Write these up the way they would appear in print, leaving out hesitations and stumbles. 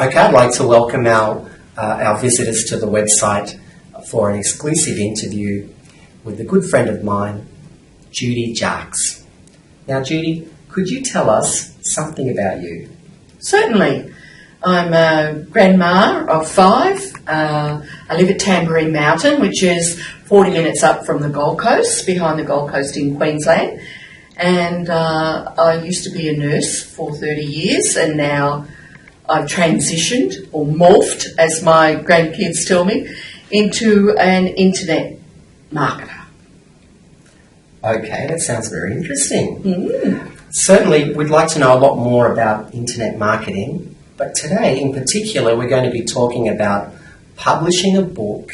Okay, I'd like to welcome our visitors to the website for an exclusive interview with a good friend of mine, Judy Jaques. Now, Judy, could you tell us something about you? Certainly. I'm a grandma of 5. I live at Tamborine Mountain, which is 40 minutes up from the Gold Coast, behind the Gold Coast in Queensland. And I used to be a nurse for 30 years, and now I've transitioned, or morphed, as my grandkids tell me, into an internet marketer. Okay, that sounds very interesting. Certainly, we'd like to know a lot more about internet marketing, but today in particular we're going to be talking about publishing a book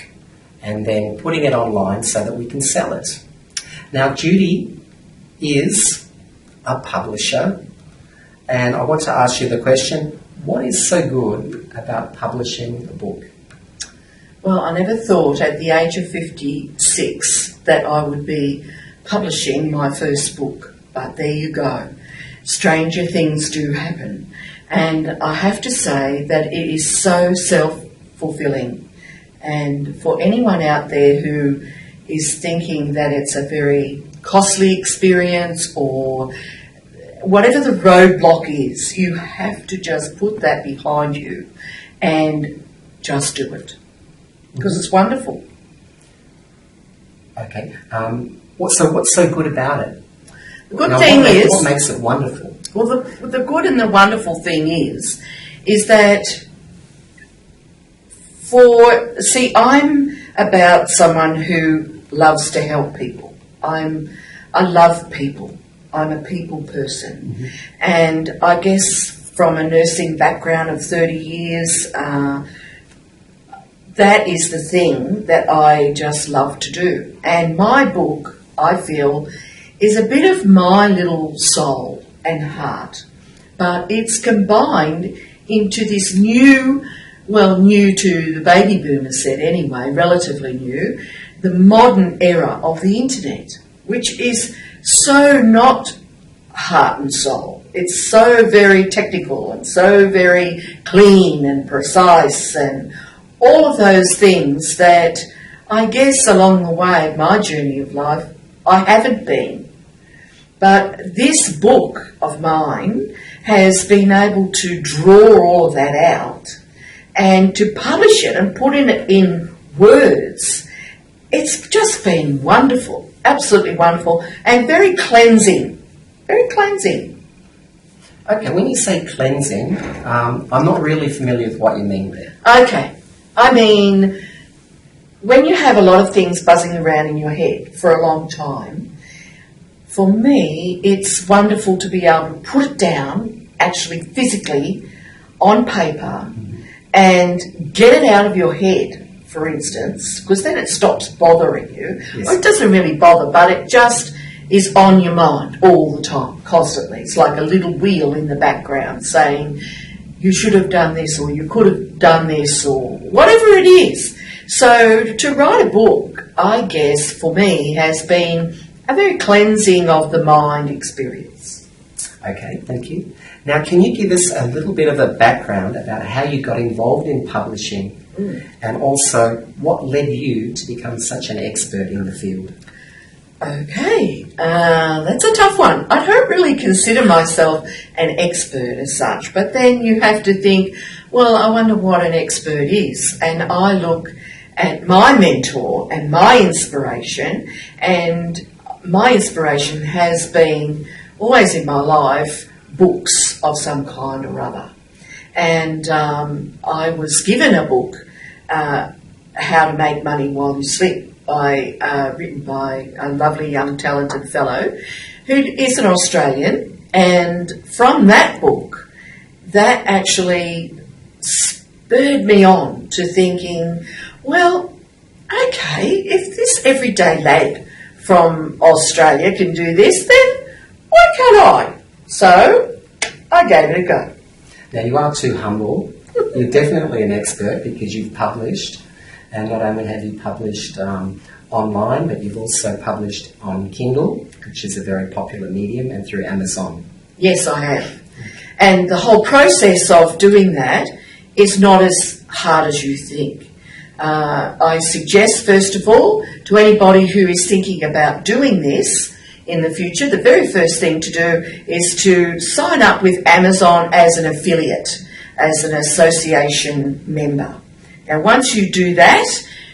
and then putting it online so that we can sell it. Now, Judy is a publisher, and I want to ask you the question, what is so good about publishing a book? Well, I never thought at the age of 56 that I would be publishing my first book, but there you go. Stranger things do happen. And I have to say that it is so self-fulfilling. And for anyone out there who is thinking that it's a very costly experience or whatever the roadblock is, you have to just put that behind you and just do it. Because it's wonderful. Okay. What's so good about it? The good thing is... What makes it wonderful? Well, the good and the wonderful thing is that I'm about someone who loves to help people. I love people. I'm a people person. And I guess from a nursing background of 30 years, that is the thing that I just love to do. And my book, I feel, is a bit of my little soul and heart. But it's combined into this new to the baby boomer set anyway, relatively new, the modern era of the internet, which is so not heart and soul. It's so very technical and so very clean and precise and all of those things that I guess along the way of my journey of life, I haven't been. But this book of mine has been able to draw all of that out and to publish it and put it in words. It's just been wonderful, absolutely wonderful, and very cleansing. Very cleansing. Okay, when you say cleansing, I'm not really familiar with what you mean there. Okay. I mean, when you have a lot of things buzzing around in your head for a long time, for me, it's wonderful to be able to put it down, actually physically, on paper, and get it out of your head, for instance, because then it stops bothering you. Yes. Well, it doesn't really bother, but it just is on your mind all the time, constantly. It's like a little wheel in the background saying, you should have done this, or you could have done this, or whatever it is. So to write a book, I guess, for me, has been a very cleansing of the mind experience. Okay, thank you. Now, can you give us a little bit of a background about how you got involved in publishing and also what led you to become such an expert in the field? Okay, that's a tough one. I don't really consider myself an expert as such, but then you have to think, well, I wonder what an expert is. And I look at my mentor and my inspiration, and my inspiration has been always in my life books of some kind or other. And I was given a book, How to Make Money While You Sleep, written by a lovely young talented fellow who is an Australian, and from that book that actually spurred me on to thinking, well, okay, if this everyday lad from Australia can do this, then why can't I? So I gave it a go. Now, you are too humble. You're definitely an expert because you've published. And not only have you published online, but you've also published on Kindle, which is a very popular medium, and through Amazon. Yes, I have. And the whole process of doing that is not as hard as you think. I suggest, first of all, to anybody who is thinking about doing this in the future, the very first thing to do is to sign up with Amazon as an affiliate, as an association member. Now, once you do that,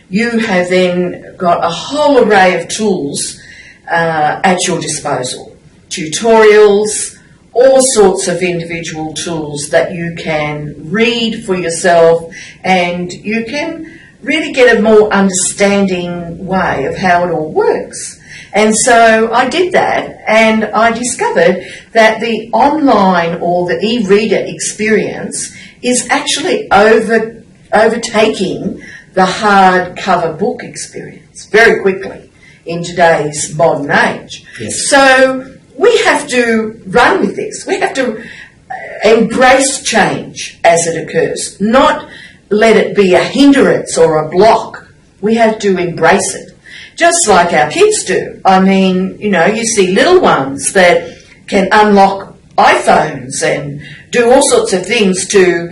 you have then got a whole array of tools at your disposal. Tutorials, all sorts of individual tools that you can read for yourself, and you can really get a more understanding way of how it all works. And so I did that, and I discovered that the online or the e-reader experience is actually overtaking the hardcover book experience very quickly in today's modern age. Yes. So we have to run with this. We have to embrace change as it occurs, not let it be a hindrance or a block. We have to embrace it, just like our kids do. I mean, you see little ones that can unlock iPhones and do all sorts of things to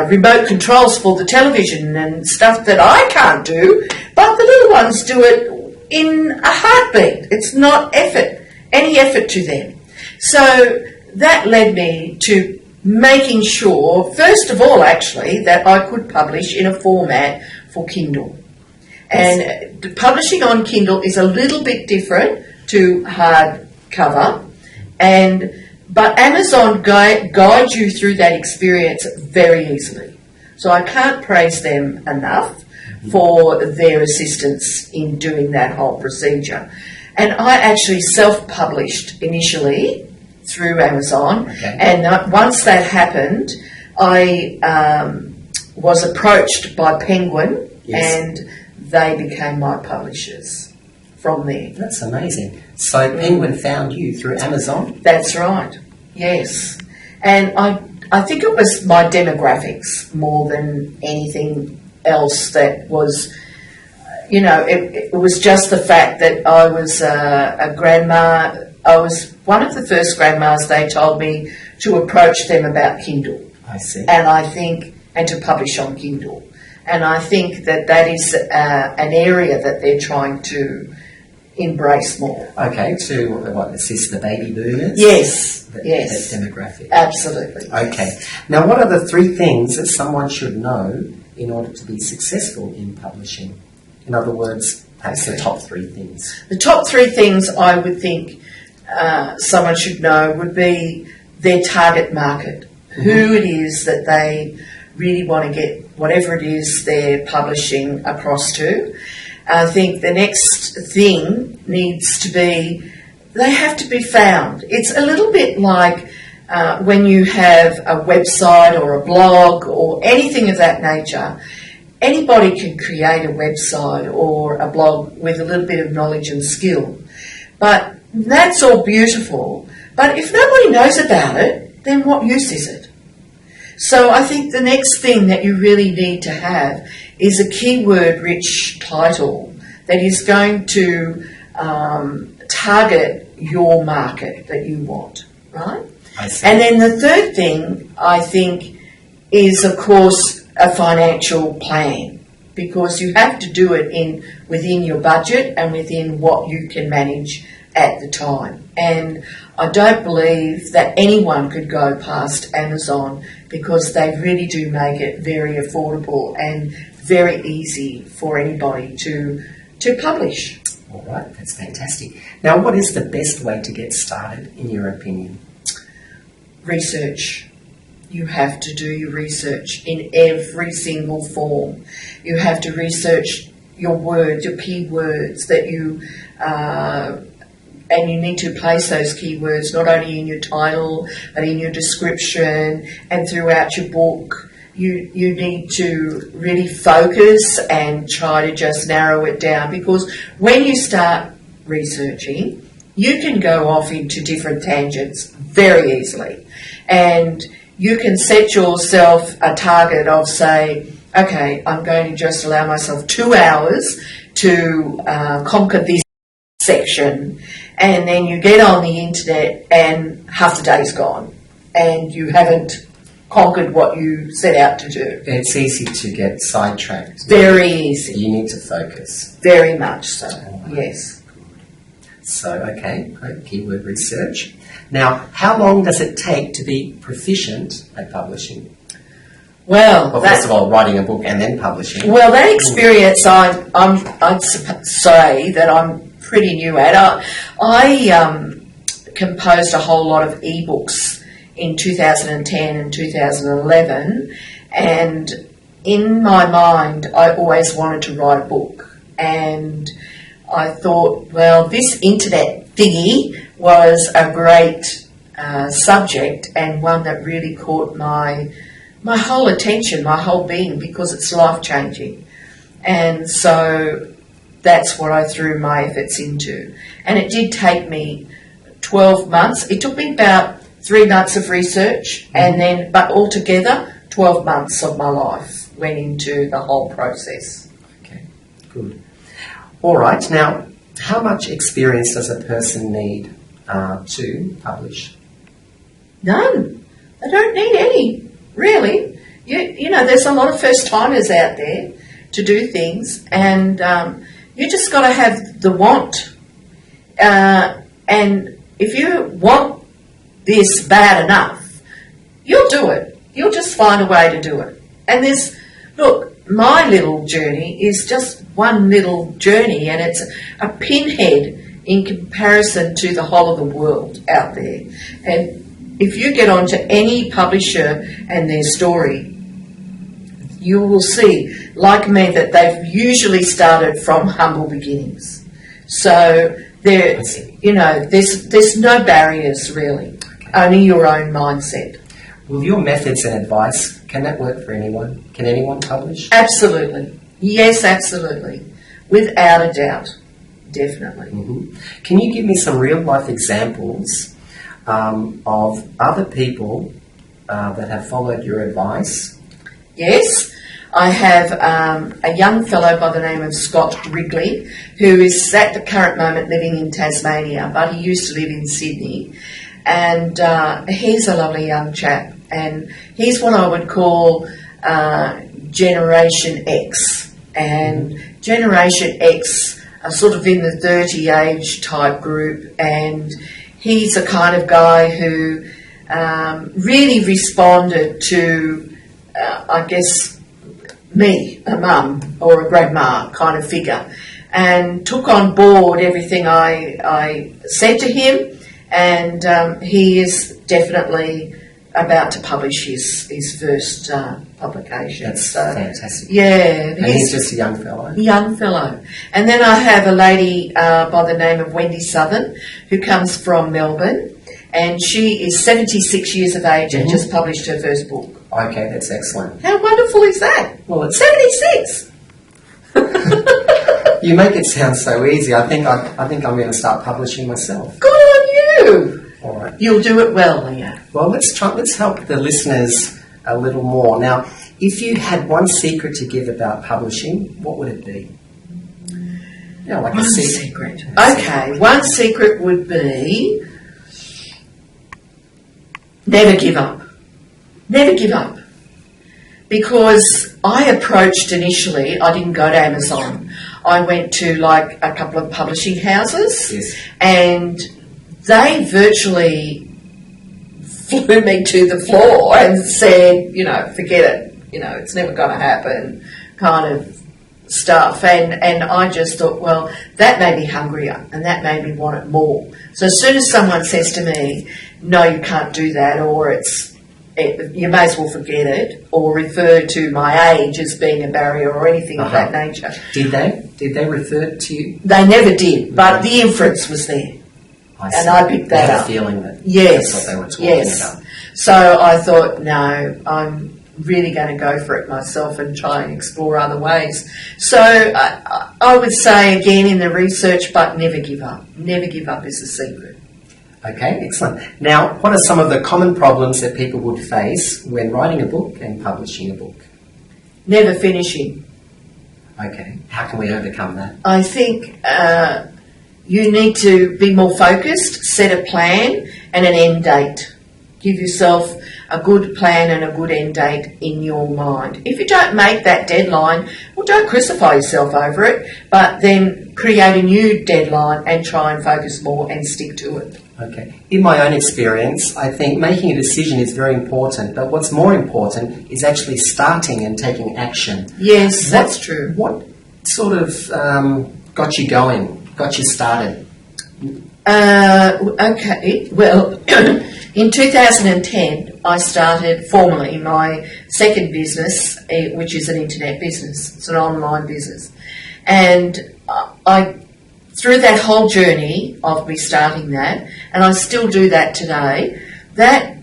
remote controls for the television and stuff that I can't do, but the little ones do it in a heartbeat. It's not any effort to them. So that led me to making sure, first of all, actually, that I could publish in a format for Kindle. And publishing on Kindle is a little bit different to hardcover, but Amazon guides you through that experience very easily. So I can't praise them enough for their assistance in doing that whole procedure. And I actually self-published initially through Amazon, and once that happened, I was approached by Penguin, and they became my publishers from there. That's amazing. So Penguin found you through Amazon? That's right, yes. And I think it was my demographics more than anything else that was, it was just the fact that I was a grandma. I was one of the first grandmas they told me to approach them about Kindle. I see. And to publish on Kindle. And I think that is an area that they're trying to embrace more. Okay, to assist the baby boomers? Yes, That demographic. Absolutely. Okay. Now, what are the 3 things that someone should know in order to be successful in publishing? In other words, perhaps the top 3 things. The top 3 things I would think someone should know would be their target market, who it is that they really want to get whatever it is they're publishing across to. I think the next thing needs to be they have to be found. It's a little bit like when you have a website or a blog or anything of that nature. Anybody can create a website or a blog with a little bit of knowledge and skill. But that's all beautiful. But if nobody knows about it, then what use is it? So I think the next thing that you really need to have is a keyword-rich title that is going to target your market that you want, right? I see. And then the third thing, I think, is, of course, a financial plan, because you have to do it within your budget and within what you can manage at the time. And I don't believe that anyone could go past Amazon, because they really do make it very affordable and very easy for anybody to publish. All right, that's fantastic. Now, what is the best way to get started, in your opinion? Research. You have to do your research in every single form. You have to research your words, your keywords that you... and you need to place those keywords not only in your title, but in your description and throughout your book. You need to really focus and try to just narrow it down, because when you start researching, you can go off into different tangents very easily. And you can set yourself a target of, say, okay, I'm going to just allow myself 2 hours to conquer this section, and then you get on the internet and half the day's gone and you haven't conquered what you set out to do. It's easy to get sidetracked. Very easy. You need to focus. Very much so, yes. So, okay, great, keyword research. Now, how long does it take to be proficient at publishing? Well, first of all, writing a book and then publishing. Well, that experience, I'd say that I'm pretty new at. I composed a whole lot of ebooks in 2010 and 2011, and in my mind, I always wanted to write a book. And I thought, well, this internet thingy was a great subject, and one that really caught my whole attention, my whole being, because it's life-changing. And so that's what I threw my efforts into. And it did take me 12 months. It took me about 3 months of research, and then, but altogether, 12 months of my life went into the whole process. Okay, good. All right, now, how much experience does a person need to publish? None. They don't need any, really. You know, there's a lot of first-timers out there to do things, and you just got to have the want. And if you want this bad enough, you'll do it. You'll just find a way to do it. And look, my little journey is just one little journey, and it's a pinhead in comparison to the whole of the world out there. And if you get onto any publisher and their story, you will see, like me, that they've usually started from humble beginnings. So there's no barriers really, only your own mindset. Well, your methods and advice, can that work for anyone? Can anyone publish? Absolutely. Yes, absolutely. Without a doubt. Definitely. Mm-hmm. Can you give me some real-life examples of other people that have followed your advice? Yes. I have a young fellow by the name of Scott Wrigley, who is at the current moment living in Tasmania, but he used to live in Sydney. And he's a lovely young chap. And he's what I would call Generation X. And Generation X are sort of in the 30 age type group. And he's the kind of guy who really responded to, I guess, me, a mum or a grandma kind of figure, and took on board everything I said to him, and he is definitely about to publish his first publication. That's fantastic. Yeah. And he's just a young fellow. Young fellow. And then I have a lady by the name of Wendy Southern, who comes from Melbourne, and she is 76 years of age and just published her first book. Okay, that's excellent. How wonderful is that? Well, it's 76. You make it sound so easy. I think I'm going to start publishing myself. Good on you. All right. You'll do it well, Leah. Well, let's help the listeners a little more. Now, if you had one secret to give about publishing, what would it be? Like one a secret. Okay, one secret would be never give up. Never give up. Because I approached initially, I didn't go to Amazon. I went to like a couple of publishing houses, yes, and they virtually flew me to the floor and said, forget it, it's never going to happen, kind of stuff. And I just thought, well, that made me hungrier and that made me want it more. So as soon as someone says to me, no, you can't do that, or you may as well forget it, or refer to my age as being a barrier or anything of that nature. Did they refer to you? They never did, but the inference was there. And I picked that up. Feeling that yes, that's what they were talking about. So I thought, no, I'm really going to go for it myself and try and explore other ways. So I would say again in the research, but never give up. Never give up is the secret. Okay, excellent. Now, what are some of the common problems that people would face when writing a book and publishing a book? Never finishing. Okay, how can we overcome that? I think you need to be more focused, set a plan and an end date. Give yourself a good plan and a good end date in your mind. If you don't make that deadline, well, don't crucify yourself over it, but then create a new deadline and try and focus more and stick to it. Okay. In my own experience, I think making a decision is very important, but what's more important is actually starting and taking action. Yes, that's true. What sort of got you going, got you started? Okay, well, in 2010, I started formally my second business, which is an internet business. It's an online business. And through that whole journey of me starting that, and I still do that today, that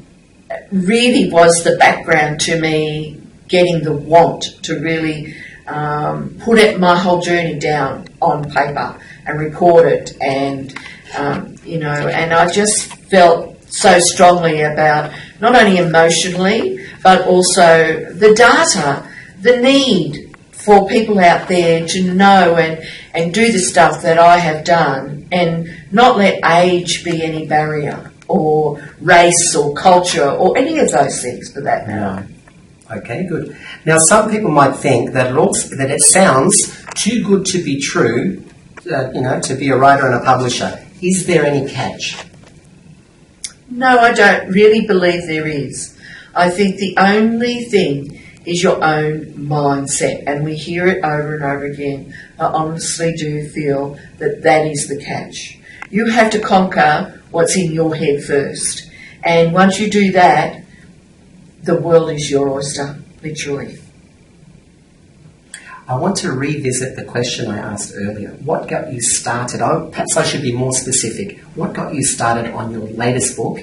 really was the background to me getting the want to really put my whole journey down on paper and record it, and and I just felt so strongly about not only emotionally but also the data, the need for people out there to know and do the stuff that I have done, and not let age be any barrier, or race or culture or any of those things for that matter. No. Okay, good. Now, some people might think that it sounds too good to be true, to be a writer and a publisher. Is there any catch? No, I don't really believe there is. I think the only thing is your own mindset, and we hear it over and over again. I honestly do feel that is the catch. You have to conquer what's in your head first, and once you do that, the world is your oyster, literally. I want to revisit the question I asked earlier. What got you started? Perhaps I should be more specific. What got you started on your latest book?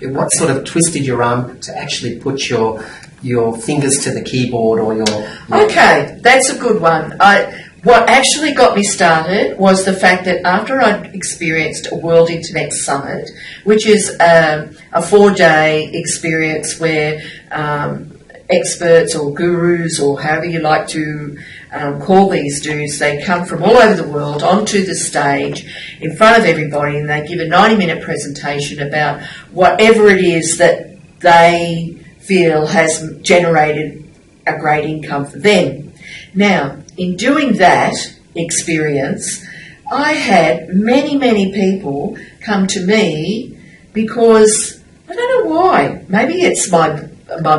What sort of twisted your arm to actually put your fingers to the keyboard, or your... Okay, that's a good one. What actually got me started was the fact that after I'd experienced a World Internet Summit, which is a 4-day experience where experts or gurus, or however you like to call these dudes, they come from all over the world onto the stage in front of everybody, and they give a 90-minute presentation about whatever it is that they feel has generated a great income for them. Now, in doing that experience, I had many, many people come to me because, I don't know why, maybe it's my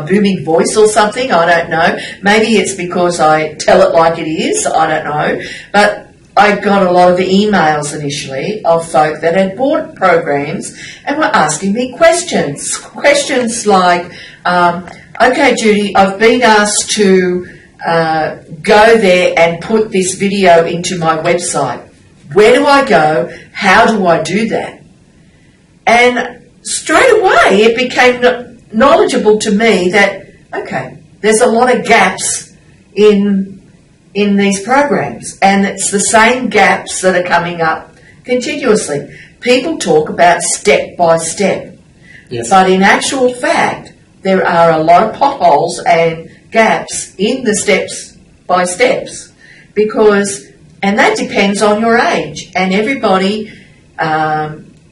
booming voice or something, I don't know. Maybe it's because I tell it like it is, I don't know. But I got a lot of emails initially of folk that had bought programs and were asking me questions. Questions like, okay, Judy, I've been asked to go there and put this video into my website. Where do I go? How do I do that? And straight away it became knowledgeable to me that, okay, there's a lot of gaps in these programs, and it's the same gaps that are coming up continuously. People talk about step by step, yes, but in actual fact there are a lot of potholes and gaps in the steps by steps, and that depends on your age, and everybody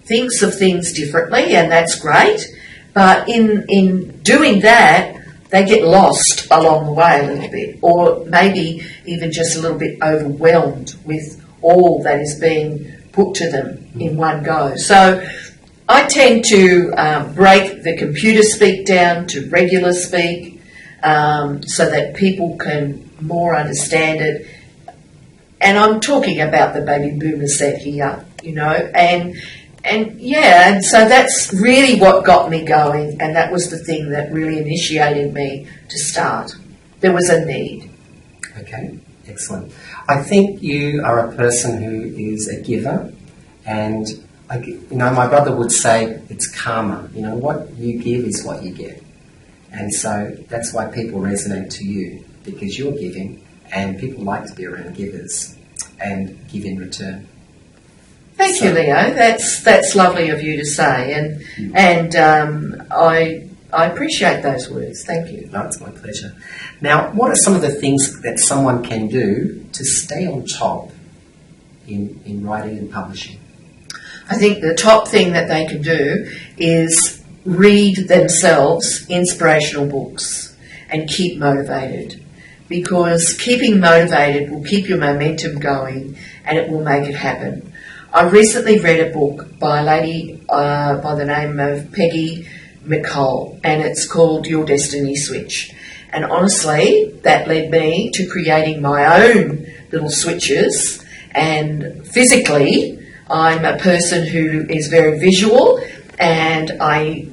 thinks of things differently, and that's great. But in doing that, they get lost along the way a little bit, or maybe even just a little bit overwhelmed with all that is being put to them in one go. So I tend to break the computer speak down to regular speak, so that people can more understand it. And I'm talking about the baby boomer set here, and so that's really what got me going, and that was the thing that really initiated me to start. There was a need. Okay, excellent. I think you are a person who is a giver, and my brother would say it's karma. What you give is what you get, and so that's why people resonate to you, because you're giving, and people like to be around givers and give in return. Thank you, Leo. That's lovely of you to say, and I appreciate those words. Thank you. No, it's my pleasure. Now, what are some of the things that someone can do to stay on top in writing and publishing? I think the top thing that they can do is read themselves inspirational books and keep motivated, because keeping motivated will keep your momentum going and it will make it happen. I recently read a book by a lady by the name of Peggy McColl, and it's called Your Destiny Switch. And honestly, that led me to creating my own little switches. And physically, I'm a person who is very visual, and I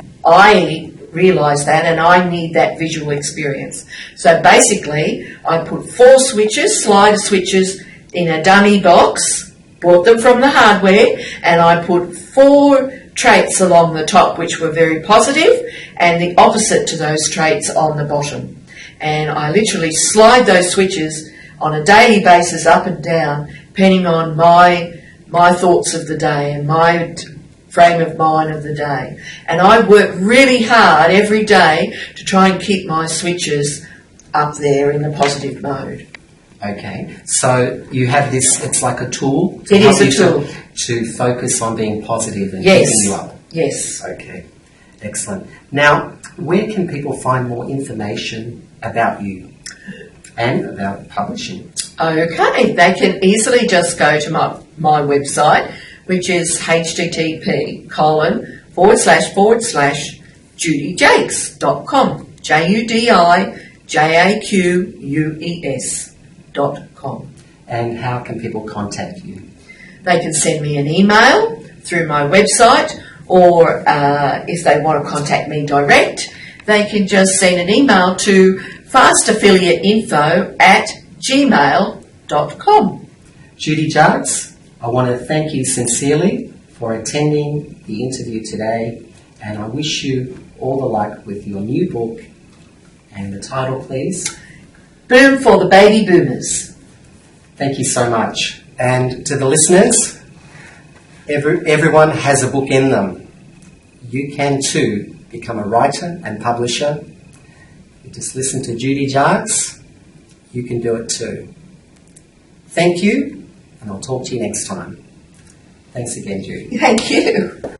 realise that, and I need that visual experience. So basically, I put 4 switches, slider switches, in a dummy box, bought them from the hardware, and I put 4 traits along the top which were very positive, and the opposite to those traits on the bottom. And I literally slide those switches on a daily basis up and down, depending on my thoughts of the day and my frame of mind of the day. And I work really hard every day to try and keep my switches up there in the positive mode. Okay, so you have this, it's like a tool? It is a tool. To focus on being positive and Yes. keeping you up? Yes. Okay, excellent. Now, where can people find more information about you and about publishing? Okay, they can easily just go to my website, which is http://judyjaques.com, JUDIJAQUES.com. And how can people contact you? They can send me an email through my website, or if they want to contact me direct, they can just send an email to fastaffiliateinfo@gmail.com. Judy Jaques, I want to thank you sincerely for attending the interview today, and I wish you all the luck with your new book. And the title, please? Boom for the Baby Boomers. Thank you so much. And to the listeners, everyone has a book in them. You can too become a writer and publisher. You just listen to Judy Jaques. You can do it too. Thank you, and I'll talk to you next time. Thanks again, Judy. Thank you.